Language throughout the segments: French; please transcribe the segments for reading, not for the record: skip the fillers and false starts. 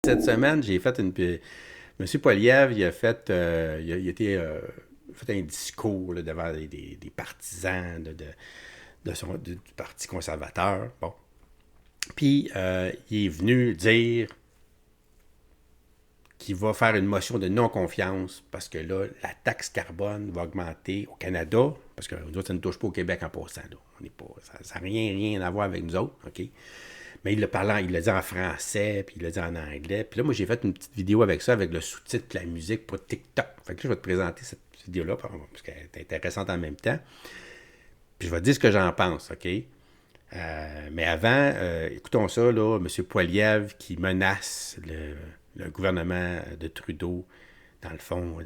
Cette semaine, j'ai fait une. Monsieur Poilievre, il a fait. Il a été. Fait un discours là, devant des partisans du Parti conservateur. Bon. Puis, il est venu dire qu'il va faire une motion de non-confiance parce que là, la taxe carbone va augmenter au Canada, parce que nous autres, ça ne touche pas au Québec en passant. Là. On n'est pas, ça n'a rien à voir avec nous autres, OK? Mais il l'a dit en français, puis il l'a dit en anglais. Puis là, moi, j'ai fait une petite vidéo avec ça, avec le sous-titre et la musique pour TikTok. Fait que là, je vais te présenter cette vidéo-là, parce qu'elle est intéressante en même temps. Puis je vais te dire ce que j'en pense, OK? Mais avant, écoutons ça, là, M. Poilievre qui menace le gouvernement de Trudeau, dans le fond,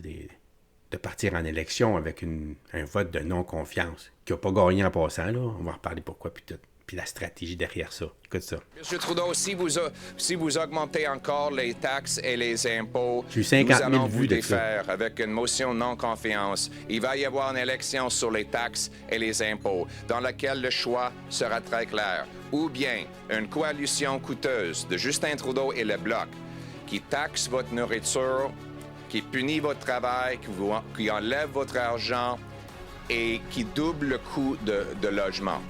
de partir en élection avec un vote de non-confiance, qui n'a pas gagné en passant, là. On va en reparler pourquoi, puis la stratégie derrière ça. Écoute ça. Monsieur Trudeau, si vous augmentez encore les taxes et les impôts, J'ai eu nous 50 000 allons vous vues de ça. défaire avec une motion non-confiance. Il va y avoir une élection sur les taxes et les impôts, dans laquelle le choix sera très clair. Ou bien une coalition coûteuse de Justin Trudeau et le Bloc, qui taxe votre nourriture, qui punit votre travail, qui enlève votre argent et qui double le coût de logement.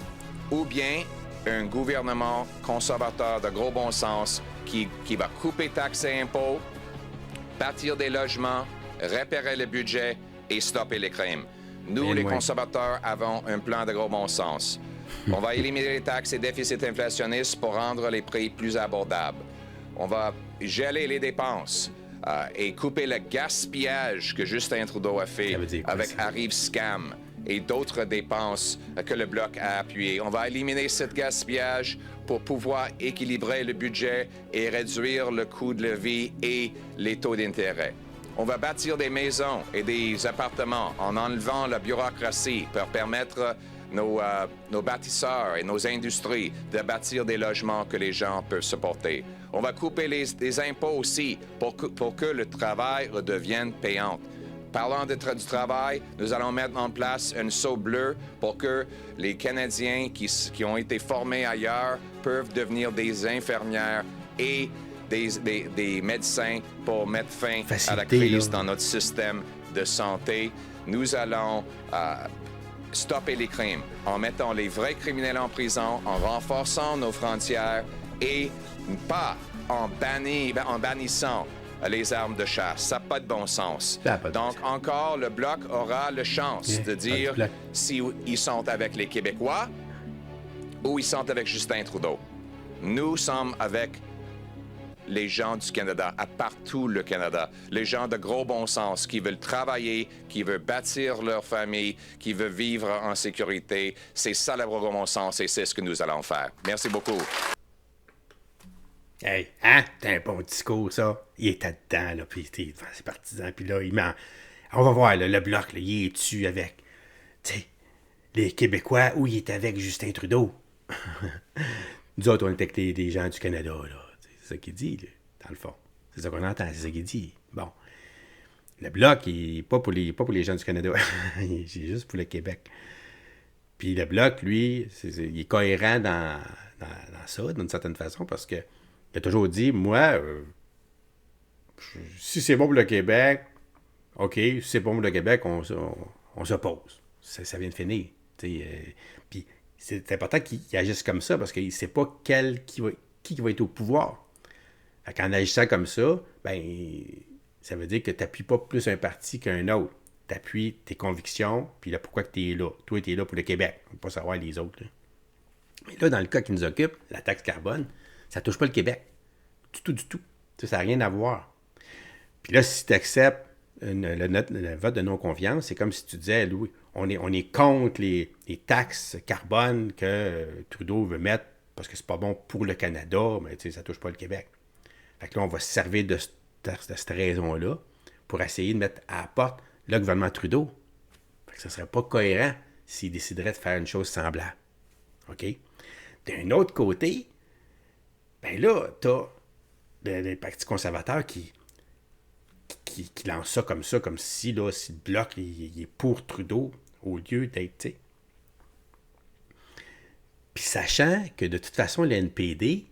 Ou bien un gouvernement conservateur de gros bon sens qui va couper taxes et impôts, bâtir des logements, repérer le budget et stopper les crimes. Nous, les conservateurs, avons un plan de gros bon sens. On va éliminer les taxes et déficits inflationnistes pour rendre les prix plus abordables. On va geler les dépenses et couper le gaspillage que Justin Trudeau a fait avec Arrive Scam et d'autres dépenses que le Bloc a appuyées. On va éliminer ce gaspillage pour pouvoir équilibrer le budget et réduire le coût de la vie et les taux d'intérêt. On va bâtir des maisons et des appartements en enlevant la bureaucratie pour permettre nos bâtisseurs et nos industries de bâtir des logements que les gens peuvent supporter. On va couper les impôts aussi pour que le travail redevienne payant. Parlant du travail, nous allons mettre en place un sceau bleu pour que les Canadiens qui ont été formés ailleurs peuvent devenir des infirmières et des médecins pour mettre fin à la crise dans notre système de santé. Nous allons stopper les crimes en mettant les vrais criminels en prison, en renforçant nos frontières et pas en bannissant les armes de chasse. Ça n'a pas de bon sens. Donc, encore, le Bloc aura la chance de dire s'ils sont avec les Québécois ou ils sont avec Justin Trudeau. Nous sommes avec les gens du Canada, à partout le Canada. Les gens de gros bon sens qui veulent travailler, qui veulent bâtir leur famille, qui veulent vivre en sécurité. C'est ça le gros bon sens et c'est ce que nous allons faire. Merci beaucoup. Hey, hein? T'as un bon discours, ça. Il était dedans, là, puis il était devant ses partisans, puis là, on va voir, là, le Bloc, là, il est dessus avec, tu sais, les Québécois, ou il est avec Justin Trudeau. Nous autres, on est avec les gens du Canada, là. C'est ça qu'il dit, là, dans le fond. C'est ça qu'on entend, c'est ça qu'il dit. Bon. Le Bloc, il n'est pas pour les gens du Canada. C'est juste pour le Québec. Puis le Bloc, lui, il est cohérent dans ça, d'une certaine façon, parce que il a toujours dit, moi, si c'est bon pour le Québec, OK, si c'est bon pour le Québec, on s'oppose. Ça vient de finir. Puis c'est important qu'il agisse comme ça parce qu'il ne sait pas qui va être au pouvoir. En agissant comme ça, ben, ça veut dire que tu n'appuies pas plus un parti qu'un autre. Tu appuies tes convictions, puis là, pourquoi tu es là. Toi, tu es là pour le Québec. On ne peut pas savoir les autres. Là. Mais là, dans le cas qui nous occupe, la taxe carbone, ça ne touche pas le Québec. Du tout, du tout. Ça n'a rien à voir. Puis là, si tu acceptes le vote de non-confiance, c'est comme si tu disais, Louis, on est contre les taxes carbone que Trudeau veut mettre parce que c'est pas bon pour le Canada, mais ça ne touche pas le Québec. Fait que là, on va se servir de cette raison-là pour essayer de mettre à la porte le gouvernement Trudeau. Fait que ça ne serait pas cohérent s'il déciderait de faire une chose semblable. OK? D'un autre côté, ben là, t'as des partis conservateurs qui lancent ça, comme si, là, si le Bloc il est pour Trudeau au lieu d'être, tu sais. Puis sachant que de toute façon, le NPD,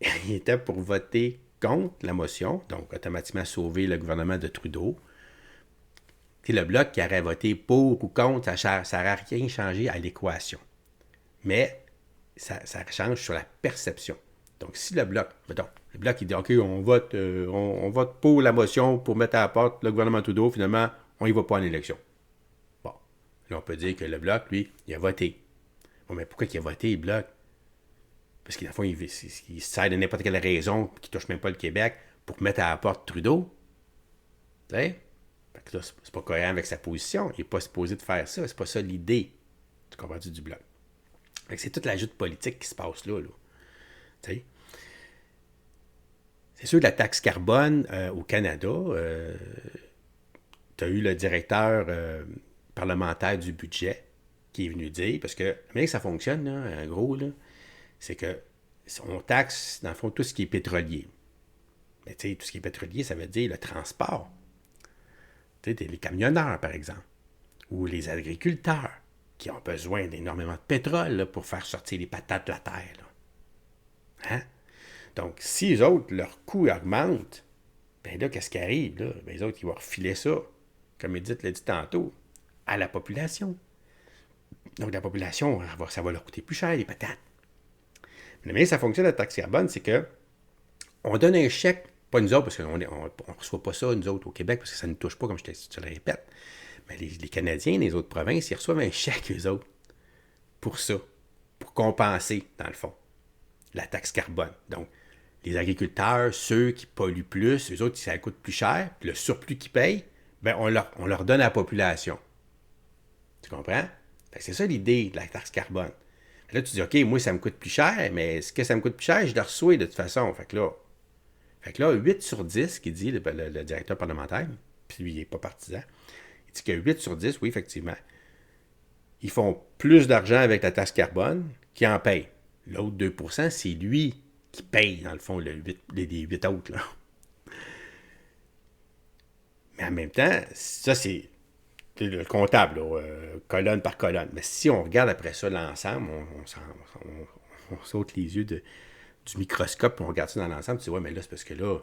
il était pour voter contre la motion, donc automatiquement sauver le gouvernement de Trudeau. C'est le Bloc qui aurait voté pour ou contre, ça n'aurait rien changé à l'équation. Mais ça change sur la perception. Donc, si le Bloc, il dit, OK, on vote pour la motion pour mettre à la porte le gouvernement Trudeau, finalement, on n'y va pas en élection. Bon, là, on peut dire que le Bloc, lui, il a voté. Bon, mais pourquoi il a voté, le Bloc? Parce qu'il, dans le fond, il se sert de n'importe quelle raison qui ne touche même pas le Québec pour mettre à la porte Trudeau. Tu sais? Fait que là, c'est pas cohérent avec sa position. Il n'est pas supposé de faire ça. C'est pas ça l'idée. Tu comprends-tu du Bloc? Fait que c'est toute la joute politique qui se passe là. Tu sais? C'est sûr que la taxe carbone au Canada, tu as eu le directeur parlementaire du budget qui est venu dire, parce que la manière que ça fonctionne, là, en gros, là, c'est que on taxe, dans le fond, tout ce qui est pétrolier. Mais tu sais, tout ce qui est pétrolier, ça veut dire le transport. Tu sais, les camionneurs, par exemple, ou les agriculteurs qui ont besoin d'énormément de pétrole là, pour faire sortir les patates de la terre. Là. Hein? Donc, si les autres, leur coût augmente, bien là, qu'est-ce qui arrive? Là? Bien, les autres, ils vont refiler ça, comme Edith l'a dit tantôt, à la population. Donc, la population, ça va leur coûter plus cher, les patates. Mais ça fonctionne, la taxe carbone, c'est que on donne un chèque, pas nous autres, parce qu'on ne reçoit pas ça, nous autres, au Québec, parce que ça ne nous touche pas, comme je te le répète. Mais les Canadiens, les autres provinces, ils reçoivent un chèque, eux autres, pour ça, pour compenser, dans le fond, la taxe carbone. Donc, les agriculteurs, ceux qui polluent plus, eux autres, ça coûte plus cher, puis le surplus qu'ils payent, bien, on leur donne à la population. Tu comprends? Fait que c'est ça l'idée de la taxe carbone. Là, tu dis, OK, moi, ça me coûte plus cher, mais ce que ça me coûte plus cher, je le reçois de toute façon. Fait que là 8 sur 10, qui dit le directeur parlementaire, puis lui, il n'est pas partisan, il dit que 8 sur 10, oui, effectivement, ils font plus d'argent avec la taxe carbone qu'ils en payent. L'autre 2%, c'est lui qui paye, dans le fond, les 8 autres. Là. Mais en même temps, ça, c'est le comptable, là, colonne par colonne. Mais si on regarde après ça l'ensemble, on saute les yeux du microscope et on regarde ça dans l'ensemble, tu dis, ouais, mais là, c'est parce que là,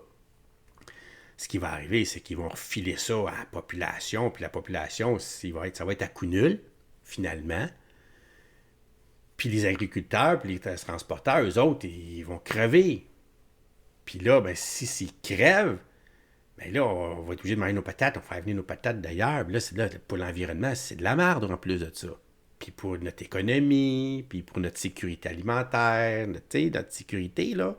ce qui va arriver, c'est qu'ils vont refiler ça à la population, puis la population, ça va être à coup nul, finalement. Puis les agriculteurs, puis les transporteurs, eux autres, ils vont crever. Puis là, ben, s'ils crèvent, bien là, on va être obligé de manger nos patates, on va faire venir nos patates d'ailleurs. Puis là, pour l'environnement, c'est de la merde en plus de ça. Puis pour notre économie, puis pour notre sécurité alimentaire, notre sécurité, là,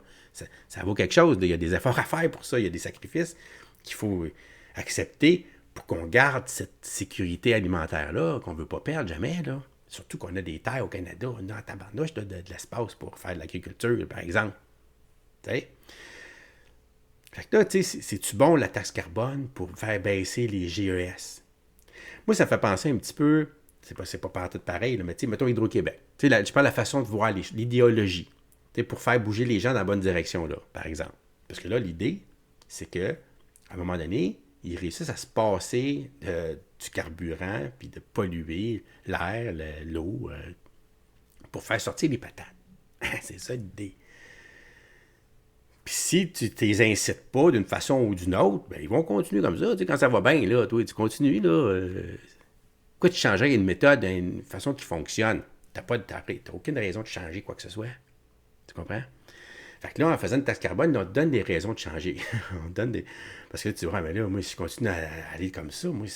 ça vaut quelque chose. Il y a des efforts à faire pour ça, il y a des sacrifices qu'il faut accepter pour qu'on garde cette sécurité alimentaire-là, qu'on ne veut pas perdre jamais, là. Surtout qu'on a des terres au Canada, on a en tabarnouche de l'espace pour faire de l'agriculture, par exemple. Tu sais? Fait que là, tu sais, c'est-tu bon la taxe carbone pour faire baisser les GES? Moi, ça fait penser un petit peu, c'est pas partout pareil, là, mais tu sais, mettons Hydro-Québec. Tu sais, je parle de la façon de voir l'idéologie, tu sais, pour faire bouger les gens dans la bonne direction, là, par exemple. Parce que là, l'idée, c'est que à un moment donné, ils réussissent à se passer du carburant, puis de polluer l'air, l'eau, pour faire sortir les patates. C'est ça l'idée. Puis si tu ne les incites pas d'une façon ou d'une autre, ben ils vont continuer comme ça. Tu sais, quand ça va bien, là, toi, tu continues, là. Pourquoi tu changerais une méthode, une façon qui fonctionne? Tu n'as aucune raison de changer quoi que ce soit. Tu comprends? Fait que là, en faisant une taxe carbone, on te donne des raisons de changer. On te donne des... Parce que là, tu dis, ouais, mais là, moi, si je continue à aller comme ça, moi,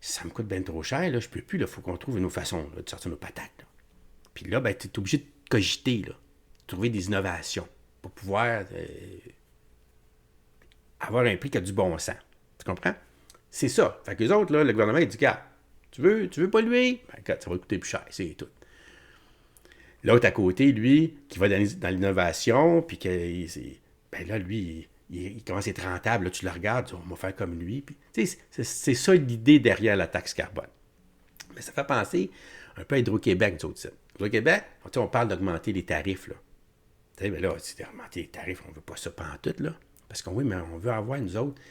ça me coûte bien trop cher, là, je peux plus, il faut qu'on trouve une autre façon là, de sortir nos patates. Là. Puis là, ben, tu es obligé de cogiter, là, trouver des innovations pour pouvoir avoir un prix qui a du bon sens. Tu comprends? C'est ça. Fait que les autres, là, le gouvernement, il dit, gars, tu veux polluer? Ben, regarde, ça va coûter plus cher, c'est tout. L'autre à côté, lui, qui va dans l'innovation, puis que, ben là, lui, il commence à être rentable. Là, tu le regardes, on va faire comme lui. Puis, c'est ça l'idée derrière la taxe carbone. Mais ça fait penser un peu à Hydro-Québec, nous autres. Hydro-Québec, on parle d'augmenter les tarifs. Là. Ben là, si d'augmenter les tarifs, on ne veut pas ça pantoute, là. Parce qu'on oui, mais on veut avoir, nous autres,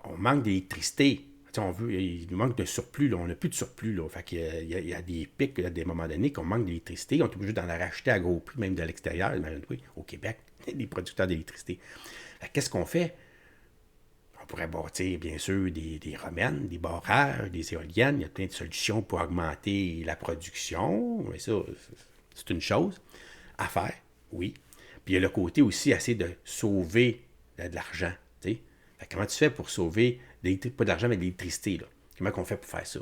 on manque d'électricité. Il nous manque de surplus, là. On n'a plus de surplus. Là. Fait qu'il y a des pics à des moments donnés qu'on manque d'électricité. On est obligé d'en racheter à gros prix, même de l'extérieur, au Québec. des producteurs d'électricité. Qu'est-ce qu'on fait? On pourrait bâtir, bien sûr, des remènes, des barrages, des éoliennes. Il y a plein de solutions pour augmenter la production. Mais ça, c'est une chose à faire, oui. Puis il y a le côté aussi, essayer de sauver de l'argent. Comment tu fais pour sauver, pas de l'argent, mais de l'électricité? Là? Comment on fait pour faire ça?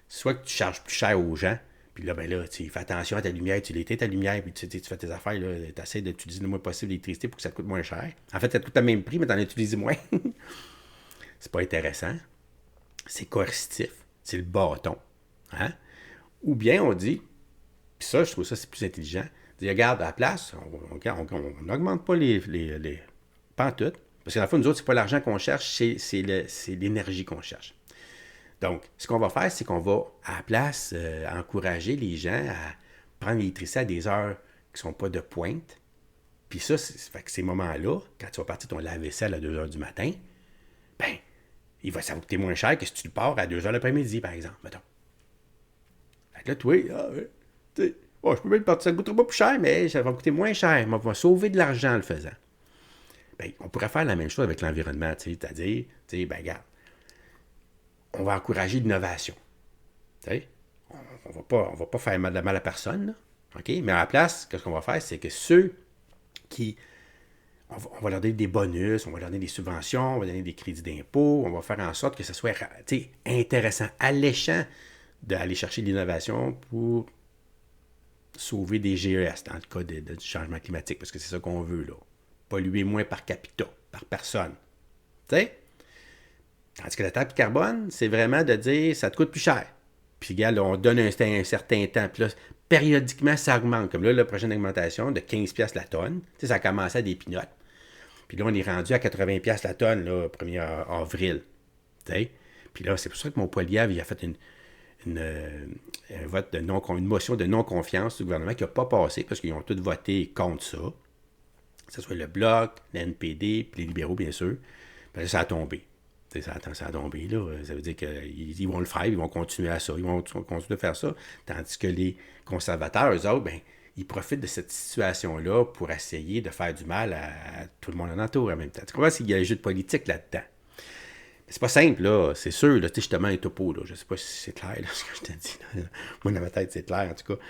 Soit que tu charges plus cher aux gens, puis là, tu fais attention à ta lumière, tu l'éteins ta lumière, puis tu fais tes affaires, tu essaies d'utiliser le moins possible l'électricité pour que ça te coûte moins cher. En fait, ça te coûte le même prix, mais tu en utilises moins. C'est pas intéressant. C'est coercitif. C'est le bâton. Hein? Ou bien on dit, puis ça, je trouve ça c'est plus intelligent, on dit, regarde, à la place, on n'augmente pas les pantoutes, parce que dans le fond, nous autres, c'est pas l'argent qu'on cherche, c'est l'énergie qu'on cherche. Donc, ce qu'on va faire, c'est qu'on va, à la place, encourager les gens à prendre l'électricité à des heures qui ne sont pas de pointe. Puis ça, fait que ces moments-là, quand tu vas partir ton lave-vaisselle à 2 heures du matin, ben, ça va coûter moins cher que si tu le pars à 2 heures l'après-midi, par exemple, mettons. Fait que là, toi, je peux même partir, ça ne coûtera pas plus cher, mais ça va me coûter moins cher. On va sauver de l'argent en le faisant. Ben, on pourrait faire la même chose avec l'environnement, c'est-à-dire, regarde, on va encourager l'innovation. On va pas faire mal à personne, là, OK? Mais à la place, ce qu'on va faire, c'est que ceux qui... On va leur donner des bonus, on va leur donner des subventions, on va donner des crédits d'impôt, on va faire en sorte que ce soit intéressant, alléchant d'aller chercher l'innovation pour sauver des GES dans le cas du changement climatique, parce que c'est ça qu'on veut, là. Polluer moins par capita, par personne. Tu sais? Tandis que la taxe carbone, c'est vraiment de dire ça te coûte plus cher. Puis, regarde, on donne un certain temps. Puis là, périodiquement, ça augmente. Comme là, la prochaine augmentation de 15$ la tonne. Tu sais, ça a commencé à des pinottes. Puis là, on est rendu à 80$ la tonne, là, 1er avril. Tu sais? Puis là, c'est pour ça que mon Poilievre, il a fait un vote une motion de non-confiance du gouvernement qui n'a pas passé parce qu'ils ont tous voté contre ça. Que ce soit le Bloc, le NPD, puis les libéraux, bien sûr. Puis là, ça a tombé. Ça a tombé, là. Ça veut dire qu'ils vont le faire, ils vont continuer à ça, ils vont continuer à faire ça. Tandis que les conservateurs, eux autres, ils profitent de cette situation-là pour essayer de faire du mal à tout le monde en entour en même temps. Tu comprends qu'il y a un jeu de politique là-dedans. Mais c'est pas simple, là. C'est sûr, là, justement, les topos, là. Je sais pas si c'est clair, là, ce que je te dis. Là. Moi, dans ma tête, c'est clair, en tout cas.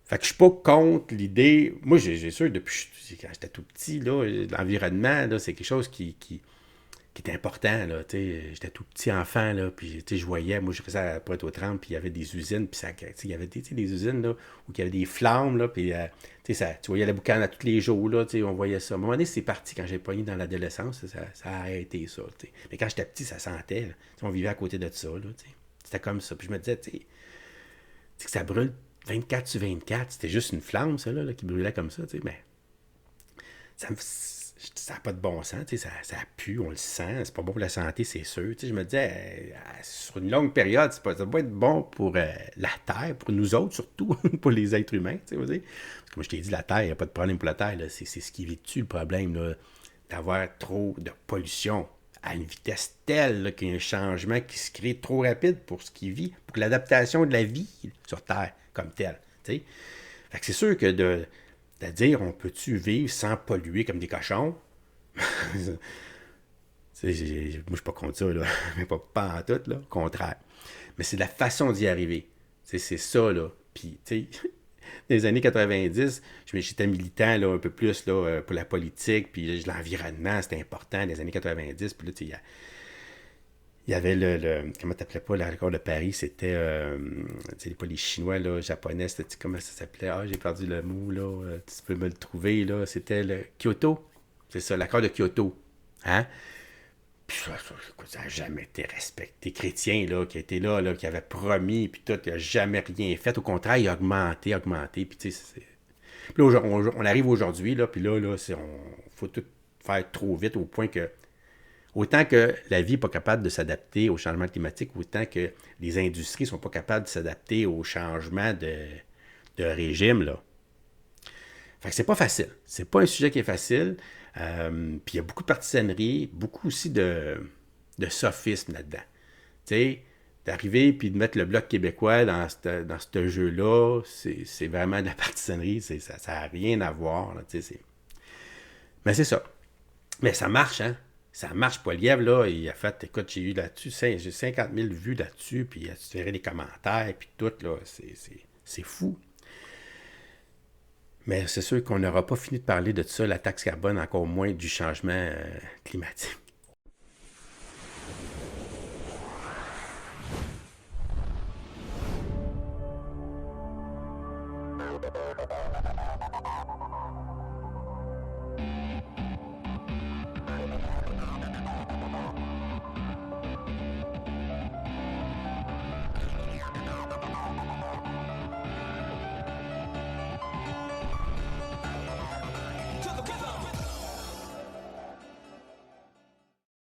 Fait que je suis pas contre l'idée. Moi, j'ai sûr, depuis quand j'étais tout petit, là, l'environnement, là, c'est quelque chose qui est important, là, j'étais tout petit enfant, là, puis, je voyais, moi, je restais à Pointe-aux-Trembles, puis il y avait des usines, puis il y avait des usines, là, où il y avait des flammes, là, puis, tu voyais la boucane à tous les jours, là, on voyait ça. À un moment donné, c'est parti, quand j'ai pogné dans l'adolescence, ça a arrêté ça, Mais quand j'étais petit, ça sentait, là, on vivait à côté de ça, là, c'était comme ça, puis je me disais, que ça brûle 24/24, c'était juste une flamme, ça, là qui brûlait comme ça, mais ça n'a pas de bon sens, ça pue, on le sent, c'est pas bon pour la santé, c'est sûr. Je me disais, sur une longue période, ça va pas être bon pour la Terre, pour nous autres surtout, pour les êtres humains. Parce que comme je t'ai dit, la Terre, il n'y a pas de problème pour la Terre, là, c'est ce qui vit dessus le problème, là, d'avoir trop de pollution à une vitesse telle là, qu'il y a un changement qui se crée trop rapide pour ce qui vit, pour l'adaptation de la vie sur Terre comme telle. Fait que c'est sûr que de dire on peut-tu vivre sans polluer comme des cochons? Moi, je suis pas contre ça, là. Mais pas en tout, là. Au contraire. Mais c'est la façon d'y arriver. C'est ça, là. Puis, tu sais, dans les années 90, j'étais militant, là, un peu plus, là, pour la politique, puis l'environnement, c'était important, dans les années 90. Puis là, tu sais, il y avait comment t'appelais pas l'accord de Paris, c'était pas les Chinois, là, Japonais, c'était comment ça s'appelait? Ah, j'ai perdu le mot, là, tu peux me le trouver, là, c'était le Kyoto, c'est ça, l'accord de Kyoto, hein? Puis ça n'a jamais été respecté. Chrétien, là, qui était là, qui avait promis, puis tout, il n'a jamais rien fait, au contraire, il a augmenté, puis tu sais, puis là, on arrive aujourd'hui, là, puis là, faut tout faire trop vite au point que autant que la vie n'est pas capable de s'adapter au changement climatique, autant que les industries ne sont pas capables de s'adapter au changement de régime, là. Fait que c'est pas facile. C'est pas un sujet qui est facile. Puis il y a beaucoup de partisanerie, beaucoup aussi de sophisme là-dedans. Tu sais, d'arriver puis de mettre le Bloc québécois dans ce jeu-là, c'est vraiment de la partisanerie. Ça n'a rien à voir, là, tu sais, Mais c'est ça. Mais ça marche, hein? Ça marche, Poilievre, là. Il a fait, écoute, j'ai eu là-dessus, j'ai 50 000 vues là-dessus, puis tu verrais les commentaires, puis tout, là. C'est fou. Mais c'est sûr qu'on n'aura pas fini de parler de ça, la taxe carbone, encore moins du changement climatique.